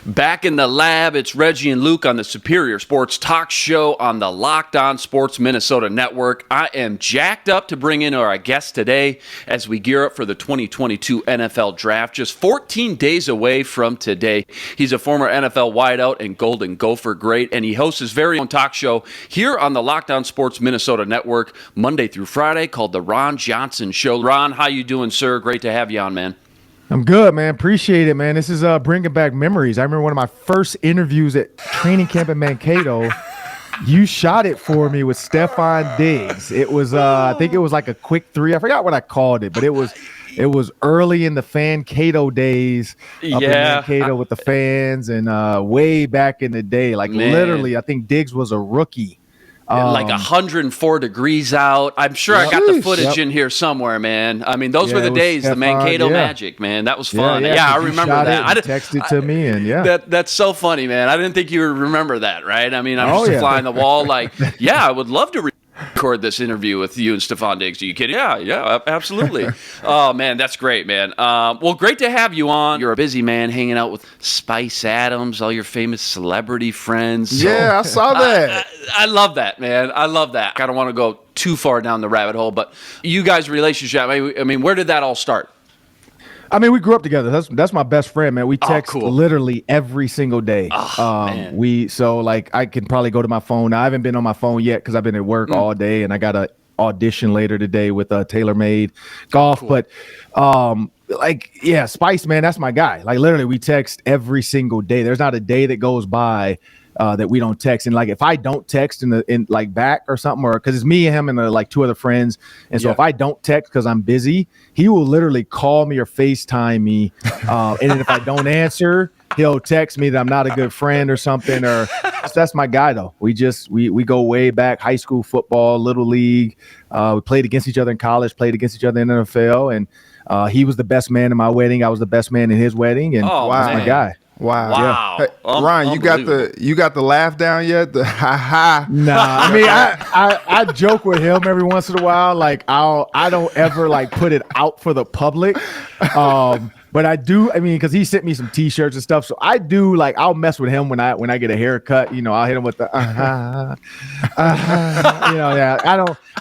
Back in the lab, it's Reggie and Luke on the Superior Sports Talk Show on the Locked On Sports Minnesota Network. I am jacked up to bring in our guest today as we gear up for the 2022 NFL Draft. Just 14 days away from today. He's a former NFL wideout and Golden Gopher great, and he hosts his very own talk show here on the Locked On Sports Minnesota Network Monday through Friday called The Ron Johnson Show. Ron, how you doing, sir? Great to have you on, man. I'm good, man. Appreciate it, man. This is bringing back memories. I remember one of my first interviews at training camp in Mankato. You shot it for me with Stephon Diggs. It was, I think it was like a quick three. I forgot what I called it, but it was early in the Fan-Cato days up in Mankato with the fans and way back in the day. Like literally, I think Diggs was a rookie. Like 104 degrees out. I'm sure I got the footage in here somewhere, man. I mean, those were the days, the Mankato magic, man. That was fun. Yeah, I remember that. I texted to me, and that's so funny, man. I didn't think you would remember that, right? I mean, I'm just flying the wall. Like, I would love to record this interview with you and Stephon Diggs. Are you kidding? Yeah, absolutely. Oh, man, that's great, man. Well, great to have you on. You're a busy man hanging out with Spice Adams, all your famous celebrity friends. So, I saw that. I love that, man. I love that. I don't want to go too far down the rabbit hole, but you guys' relationship, I mean, where did that all start? I mean, we grew up together. That's my best friend, man. We text literally every single day. Man. So I can probably go to my phone. I haven't been on my phone yet because I've been at work all day, and I got a audition later today with TaylorMade Golf. Cool. But Spice, man, that's my guy. Like literally, we text every single day. There's not a day that goes by that we don't text. And like if I don't text in back or something, or because it's me and him and two other friends, and so if I don't text because I'm busy, he will literally call me or FaceTime me, and then if I don't answer, he'll text me that I'm not a good friend or something. Or that's my guy though. We go way back, high school football, little league. We played against each other in college, played against each other in the NFL, and he was the best man in my wedding. I was the best man in his wedding, and that's my guy. Wow. Yeah. Hey, Ron, you got the laugh down yet? The ha ha. Nah, I mean I joke with him every once in a while. Like I don't ever put it out for the public. But I do, I mean, because he sent me some T-shirts and stuff. So I do I'll mess with him when I get a haircut. I'll hit him with the I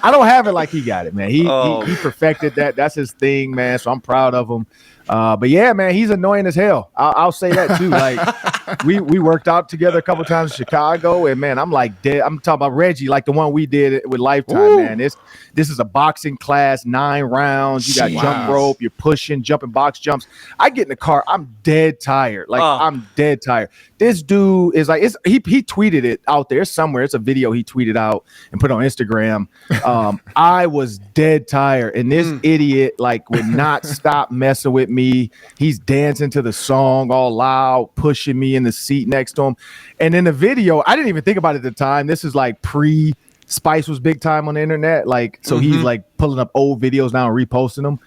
don't have it like he got it, man. He perfected that. That's his thing, man. So I'm proud of him. But yeah, man, he's annoying as hell. I'll say that too. We worked out together a couple times in Chicago, and man, I'm dead. I'm talking about Reggie, the one we did with Lifetime, man. This is a boxing class, 9 rounds. You got jump rope, you're pushing, jumping box jumps. I get in the car, I'm dead tired. I'm dead tired. This dude is he tweeted it out there somewhere. It's a video he tweeted out and put on Instagram. I was dead tired, and this idiot would not stop messing with me. He's dancing to the song all loud, pushing me in the seat next to him. And in the video, I didn't even think about it at the time. This is pre Spice was big time on the internet. So he's pulling up old videos now and reposting them.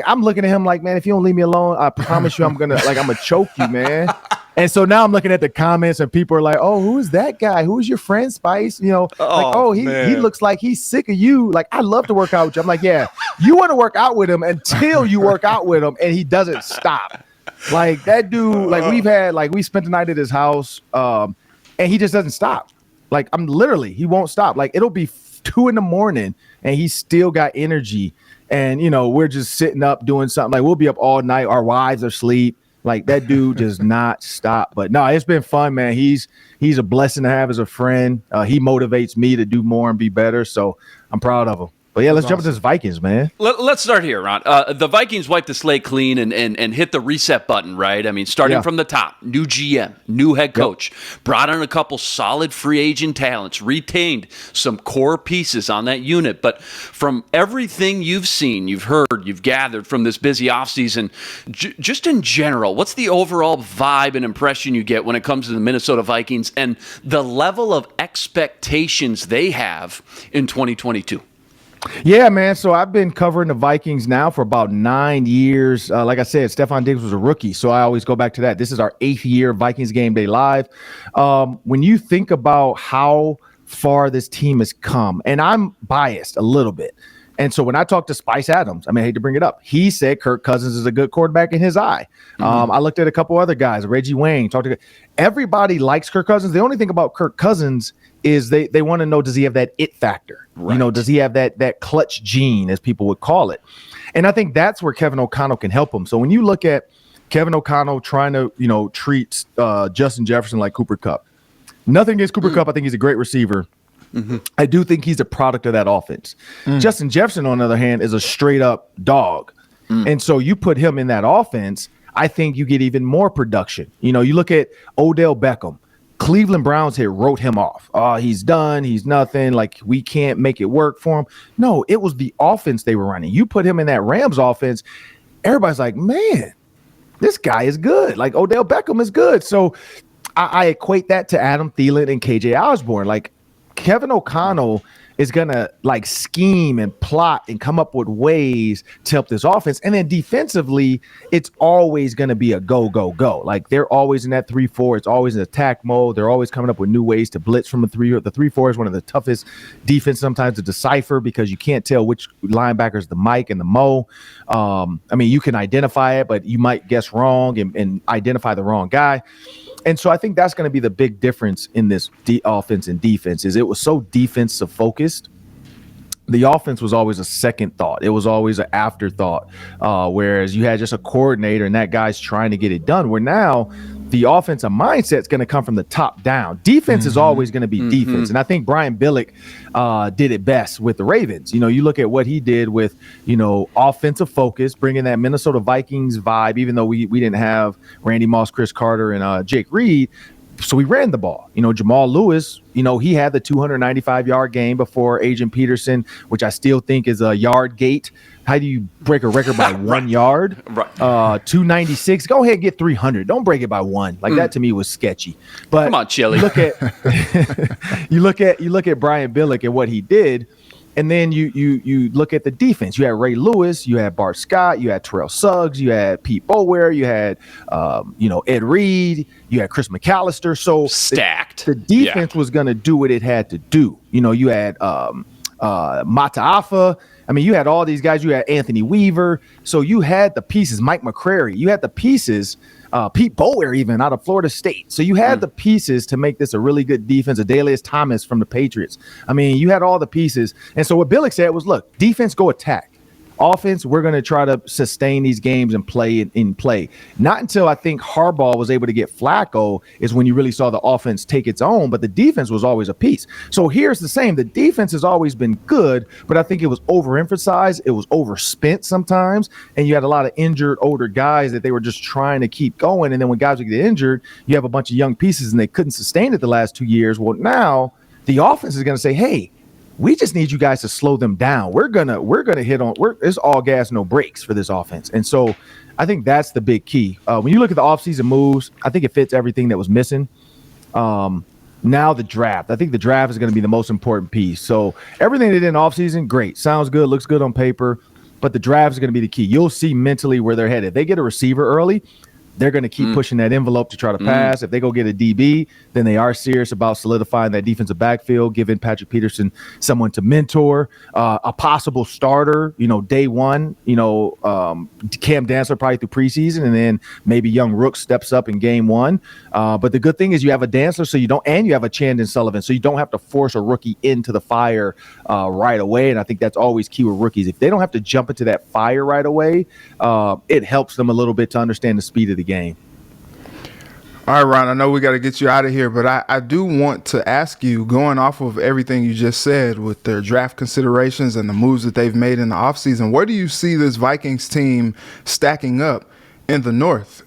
I'm looking at him man, if you don't leave me alone, I promise you I'm gonna choke you, man. And so now I'm looking at the comments and people are like, oh, who is that guy? Who's your friend, Spice? He looks like he's sick of you. I love to work out with you. I'm like, yeah, you want to work out with him until you work out with him and he doesn't stop. That dude, we've had, we spent the night at his house and he just doesn't stop. He won't stop. It'll be 2 a.m. and he's still got energy. And, we're just sitting up doing something. We'll be up all night. Our wives are asleep. That dude does not stop. But no, it's been fun, man. He's a blessing to have as a friend. He motivates me to do more and be better. So I'm proud of him. But yeah, let's jump into this Vikings, man. Let's start here, Ron. The Vikings wiped the slate clean and hit the reset button, right? I mean, starting from the top, new GM, new head coach, brought in a couple solid free agent talents, retained some core pieces on that unit. But from everything you've seen, you've heard, you've gathered from this busy offseason, just in general, what's the overall vibe and impression you get when it comes to the Minnesota Vikings and the level of expectations they have in 2022? Yeah, man. So I've been covering the Vikings now for about 9 years. Like I said, Stephon Diggs was a rookie, so I always go back to that. This is our 8th year of Vikings Game Day Live. When you think about how far this team has come, and I'm biased a little bit, And so when I talked to Spice Adams, I hate to bring it up, he said Kirk Cousins is a good quarterback in his eye. I looked at a couple other guys, Reggie Wayne, everybody likes Kirk Cousins. The only thing about Kirk Cousins is they want to know, does he have that it factor? Right. Does he have that clutch gene, as people would call it? And I think that's where Kevin O'Connell can help him. So when you look at Kevin O'Connell trying to, treat Justin Jefferson like Cooper Kupp, nothing against Cooper Kupp. I think he's a great receiver. I do think he's a product of that offense. Justin Jefferson, on the other hand, is a straight up dog. And so you put him in that offense, I think you get even more production. You look at Odell Beckham. Cleveland Browns here wrote him off. Oh, he's done. He's nothing. Like, we can't make it work for him. No, it was the offense they were running. You put him in that Rams offense, everybody's like, man, this guy is good. Like, Odell Beckham is good. So I equate that to Adam Thielen and KJ Osborne. Like, Kevin O'Connell is going to scheme and plot and come up with ways to help this offense. And then defensively, it's always going to be a go, go, go. Like, they're always in that 3-4. It's always in attack mode. They're always coming up with new ways to blitz from the 3. The 3-4 is one of the toughest defense sometimes to decipher because you can't tell which linebacker is the Mike and the Mo. You can identify it, but you might guess wrong and identify the wrong guy. And so I think that's going to be the big difference in this offense and defense is it was so defensive focused. The offense was always a second thought. It was always an afterthought, whereas you had just a coordinator and that guy's trying to get it done, where now the offensive mindset is going to come from the top down. Defense is always going to be defense. And I think Brian Billick did it best with the Ravens. You look at what he did with, offensive focus, bringing that Minnesota Vikings vibe, even though we didn't have Randy Moss, Chris Carter, and Jake Reed. So we ran the ball. Jamal Lewis, he had the 295-yard game before Adrian Peterson, which I still think is a yard gate. How do you break a record by 1 yard? Right. 296. Go ahead and get 300. Don't break it by 1. Like that to me was sketchy. But come on, Chili. You look at Brian Billick and what he did. And then you look at the defense. You had Ray Lewis, you had Bart Scott, you had Terrell Suggs, you had Pete Boulware, you had Ed Reed, you had Chris McAllister. So stacked. The defense was going to do what it had to do. You had Mataafa. You had all these guys. You had Anthony Weaver. So you had the pieces. Mike McCrary. You had the pieces. Pete Boulware even out of Florida State. So you had the pieces to make this a really good defense. Adalius Thomas from the Patriots. You had all the pieces. And so what Billick said was, look, defense, go attack. Offense, we're going to try to sustain these games and play in play. Not until I think Harbaugh was able to get Flacco is when you really saw the offense take its own, but the defense was always a piece. So here's the same. The defense has always been good, but I think it was overemphasized. It was overspent sometimes, and you had a lot of injured older guys that they were just trying to keep going. And then when guys would get injured, you have a bunch of young pieces, and they couldn't sustain it the last 2 years. Well, now the offense is going to say, hey, we just need you guys to slow them down. We're gonna hit on. It's all gas, no brakes for this offense. And so I think that's the big key. When you look at the offseason moves, I think it fits everything that was missing. Now the draft. I think the draft is going to be the most important piece. So everything they did in offseason, great. Sounds good, looks good on paper. But the draft is going to be the key. You'll see mentally where they're headed. If they get a receiver early, they're going to keep pushing that envelope to try to pass. If they go get a DB, then they are serious about solidifying that defensive backfield, giving Patrick Peterson someone to mentor, a possible starter, day one, Cam Dantzler probably through preseason, and then maybe young Rook steps up in game one. But the good thing is you have a Dantzler, so you have a Chandon Sullivan, so you don't have to force a rookie into the fire right away. And I think that's always key with rookies. If they don't have to jump into that fire right away, it helps them a little bit to understand the speed of the game. All right, Ron, I know we got to get you out of here, but I do want to ask you, going off of everything you just said with their draft considerations and the moves that they've made in the offseason, where do you see this Vikings team stacking up in the North?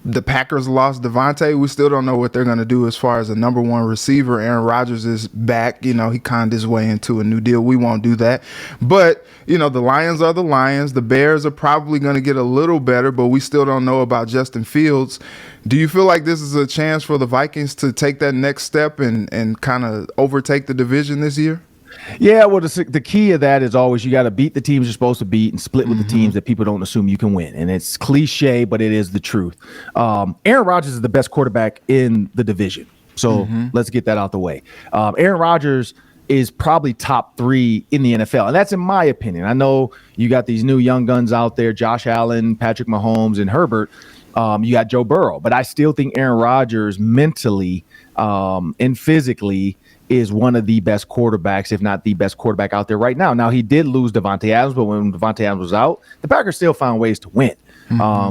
The Packers lost Devontae. We still don't know what they're going to do as far as a number one receiver. Aaron Rodgers is back. He conned his way into a new deal. We won't do that. But, the Lions are the Lions. The Bears are probably going to get a little better, but we still don't know about Justin Fields. Do you feel like this is a chance for the Vikings to take that next step and kind of overtake the division this year? Yeah, well, the key of that is always you got to beat the teams you're supposed to beat and split with the teams that people don't assume you can win. And it's cliche, but it is the truth. Aaron Rodgers is the best quarterback in the division. So let's get that out the way. Aaron Rodgers is probably top 3 in the NFL. And that's in my opinion. I know you got these new young guns out there, Josh Allen, Patrick Mahomes, and Herbert. You got Joe Burrow. But I still think Aaron Rodgers mentally and physically is one of the best quarterbacks, if not the best quarterback out there right now. Now, he did lose Devontae Adams, but when Devontae Adams was out, the Packers still found ways to win.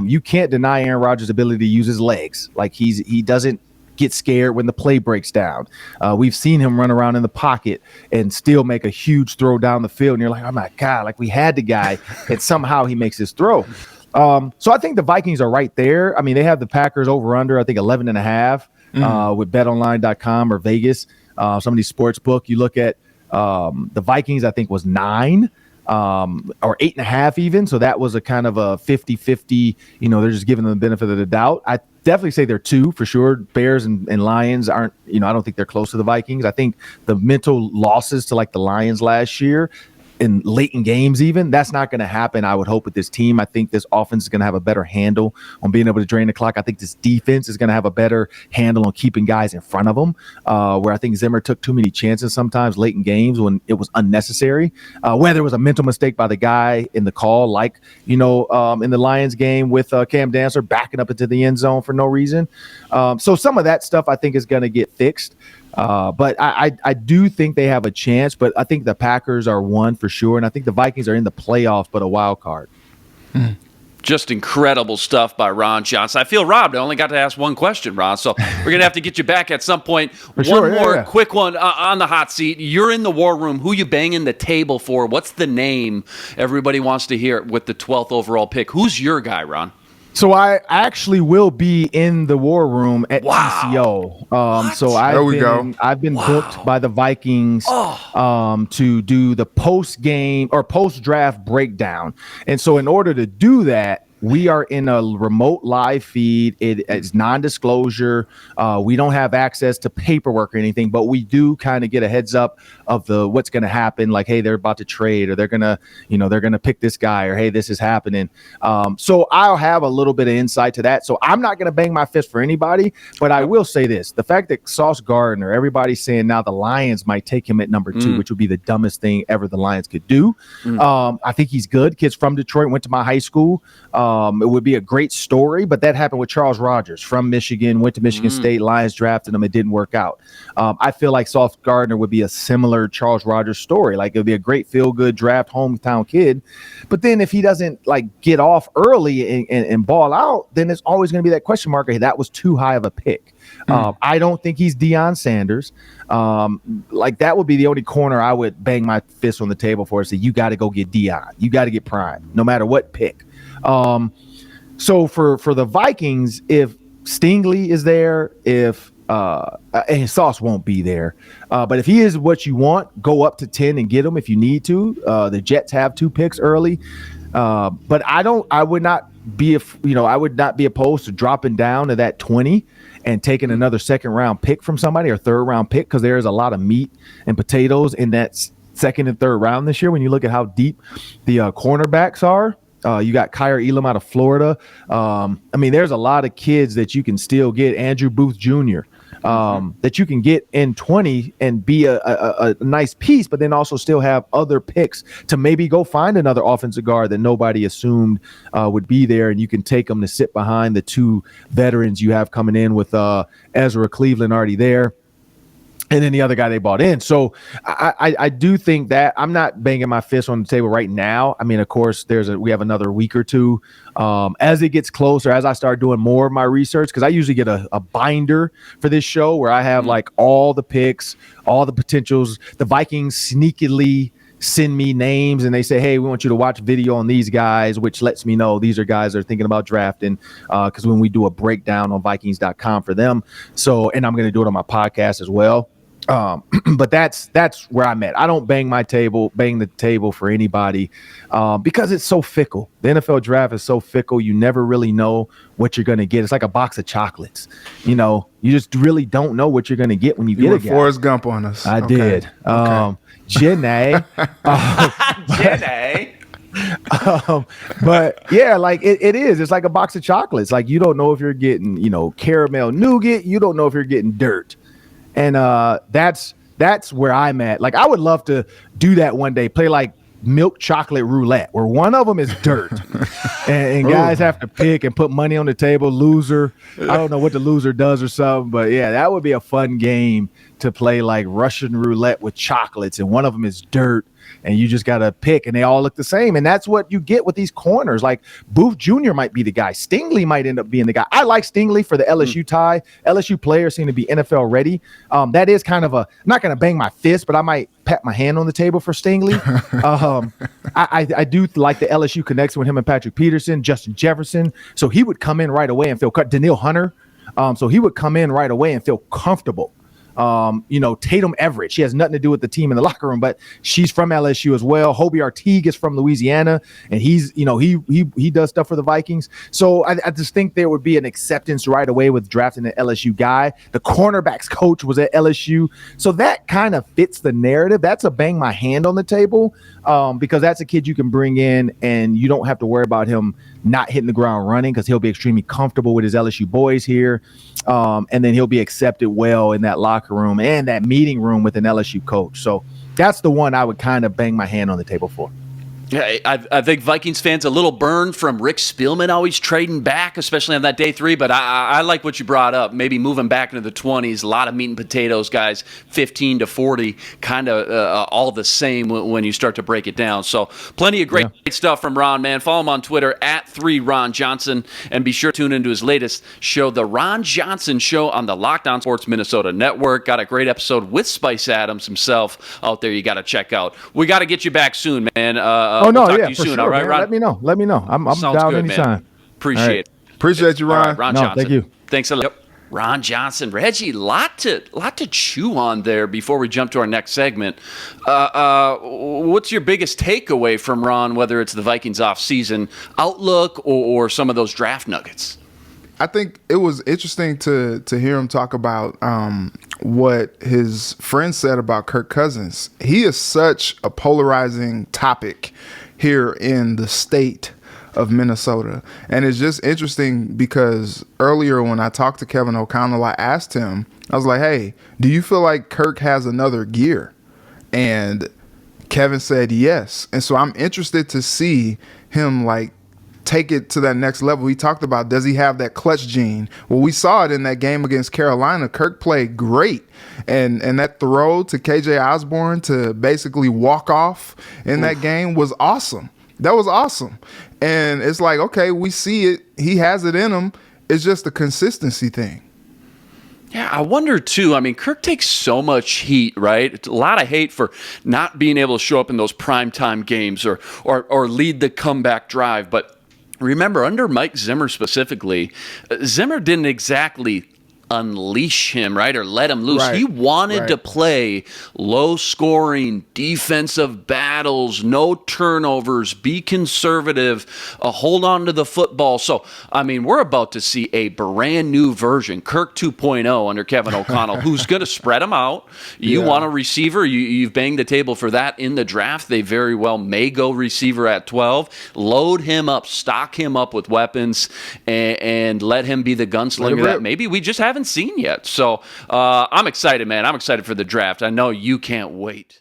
You can't deny Aaron Rodgers' ability to use his legs. Like he doesn't get scared when the play breaks down. We've seen him run around in the pocket and still make a huge throw down the field. And you're like, oh my God, like we had the guy and somehow he makes his throw. So I think the Vikings are right there. I mean, they have the Packers over under, I think 11.5 with betonline.com or Vegas. Some of these sports book, you look at the Vikings, I think was 9 or 8.5 even. So that was a kind of a 50-50, they're just giving them the benefit of the doubt. I definitely say they're 2 for sure. Bears and Lions aren't, I don't think they're close to the Vikings. I think the mental losses to like the Lions last year in late in games even, that's not going to happen, I would hope, with this team. I think this offense is going to have a better handle on being able to drain the clock. I think this defense is going to have a better handle on keeping guys in front of them, where I think Zimmer took too many chances sometimes late in games when it was unnecessary, whether it was a mental mistake by the guy in the call, like, in the Lions game with Cam Dancer backing up into the end zone for no reason. So some of that stuff I think is going to get fixed. But I do think they have a chance, but I think the Packers are 1 for sure, and I think the Vikings are in the playoffs, but a wild card. Just incredible stuff by Ron Johnson. I feel robbed. I only got to ask one question, Ron, so we're going to have to get you back at some point. One more quick one on the hot seat. You're in the war room. Who you banging the table for? What's the name everybody wants to hear with the 12th overall pick? Who's your guy, Ron? So I actually will be in the war room at TCO. So I've been booked by the Vikings to do the post game or post draft breakdown. And so in order to do that, we are in a remote live feed. It's non-disclosure. We don't have access to paperwork or anything, but we do kind of get a heads up of what's going to happen. Like, hey, they're about to trade, or they're gonna pick this guy, or hey, this is happening. So I'll have a little bit of insight to that. So I'm not going to bang my fist for anybody, but I will say this: the fact that Sauce Gardner, everybody's saying now the Lions might take him at number 2, which would be the dumbest thing ever the Lions could do. I think he's good. Kid's from Detroit, went to my high school. It would be a great story, but that happened with Charles Rogers from Michigan, went to Michigan State, Lions drafted him. It didn't work out. I feel like Sauce Gardner would be a similar Charles Rogers story. Like, it would be a great feel-good draft hometown kid. But then if he doesn't get off early and ball out, then it's always going to be that question mark. Hey, that was too high of a pick. I don't think he's Deion Sanders. That would be the only corner I would bang my fist on the table for, is that you got to go get Deion. You got to get Prime, no matter what pick. So for the Vikings, if Stingley is there, if and Sauce won't be there, but if he is what you want, go up to 10 and get him if you need to. The Jets have 2 picks early, but I would not be opposed to dropping down to that 20 and taking another second round pick from somebody, or third round pick, because there is a lot of meat and potatoes in that second and third round this year. When you look at how deep the cornerbacks are. You got Kyer Elam out of Florida. There's a lot of kids that you can still get. Andrew Booth Jr. That you can get in 20 and be a nice piece, but then also still have other picks to maybe go find another offensive guard that nobody assumed would be there, and you can take them to sit behind the 2 veterans you have coming in with Ezra Cleveland already there. And then the other guy they bought in. So I do think that I'm not banging my fist on the table right now. I mean, of course, we have another week or two. As it gets closer, as I start doing more of my research, because I usually get a binder for this show where I have all the picks, all the potentials. The Vikings sneakily send me names and they say, hey, we want you to watch video on these guys, which lets me know these are guys that are thinking about drafting, because when we do a breakdown on Vikings.com for them. So, and I'm going to do it on my podcast as well. But that's where I'm at. I don't bang the table for anybody, because it's so fickle. The NFL draft is so fickle. You never really know what you're going to get. It's like a box of chocolates. You just really don't know what you're going to get when you get a guy. Forrest Gump on us. I did. Jenny. Jenny. But yeah, it is. It's like a box of chocolates. Like, you don't know if you're getting, caramel nougat. You don't know if you're getting dirt. And that's That's where I'm at. Like, I would love to do that one day, play like milk chocolate roulette, where one of them is dirt and guys have to pick and put money on the table. Loser, I don't know what the loser does or something, but yeah, that would be a fun game to play, like Russian roulette with chocolates, and one of them is dirt, and you just got to pick, and they all look the same. And that's what you get with these corners. Like Booth Jr. might be the guy. Stingley might end up being the guy. I like Stingley for the LSU tie. LSU players seem to be NFL ready. That is kind of I'm not going to bang my fist, but I might pat my hand on the table for Stingley. I do like the LSU connection with him and Patrick Peterson, Justin Jefferson. So he would come in right away and feel Daniil Hunter. So he would come in right away and feel comfortable. Tatum Everett, she has nothing to do with the team in the locker room, but she's from LSU as well. Hobie Artigue is from Louisiana, and he's, he does stuff for the Vikings. So I just think there would be an acceptance right away with drafting an LSU guy. The cornerbacks coach was at LSU. So that kind of fits the narrative. That's a bang my hand on the table, because that's a kid you can bring in and you don't have to worry about him not hitting the ground running, because he'll be extremely comfortable with his LSU boys here. And then he'll be accepted well in that locker room and that meeting room with an LSU coach. So that's the one I would kind of bang my hand on the table for. Yeah, I think Vikings fans a little burned from Rick Spielman always trading back, especially on that day 3. But I like what you brought up. Maybe moving back into the 20s, a lot of meat and potatoes, guys, 15 to 40, kind of all the same when you start to break it down. So plenty of great stuff from Ron, man. Follow him on Twitter at 3RonJohnson, and be sure to tune into his latest show, The Ron Johnson Show, on the Locked On Sports Minnesota Network. Got a great episode with Spice Adams himself out there you got to check out. We got to get you back soon, man. We'll talk to you soon. Sure, all right, man. Ron? Let me know. I'm down good, anytime. Man. Appreciate it. Appreciate you, Ron. Right, Ron Johnson. Thank you. Thanks a lot. Yep. Ron Johnson. Reggie, lot to chew on there before we jump to our next segment. What's your biggest takeaway from Ron, whether it's the Vikings offseason outlook or some of those draft nuggets? I think it was interesting to hear him talk about what his friend said about Kirk Cousins. He is such a polarizing topic here in the state of Minnesota. And it's just interesting because earlier when I talked to Kevin O'Connell, I asked him, I was like, hey, do you feel like Kirk has another gear? And Kevin said yes. And so I'm interested to see him take it to that next level. He talked about, does he have that clutch gene? Well, we saw it in that game against Carolina. Kirk played great. And that throw to KJ Osborne to basically walk off in that game was awesome. That was awesome. And it's like, okay, we see it. He has it in him. It's just a consistency thing. Yeah, I wonder, too. I mean, Kirk takes so much heat, right? It's a lot of hate for not being able to show up in those primetime games or lead the comeback drive. But remember, under Mike Zimmer specifically, Zimmer didn't exactly unleash him, right, or let him loose. Right. He wanted to play low-scoring defensive battles, no turnovers, be conservative, hold on to the football. So, I mean, we're about to see a brand new version, Kirk 2.0 under Kevin O'Connell, who's going to spread them out. You want a receiver, you've banged the table for that in the draft. They very well may go receiver at 12. Load him up, stock him up with weapons, and let him be the gunslinger that maybe we just haven't seen yet. So I'm excited, man. I'm excited for the draft. I know you can't wait.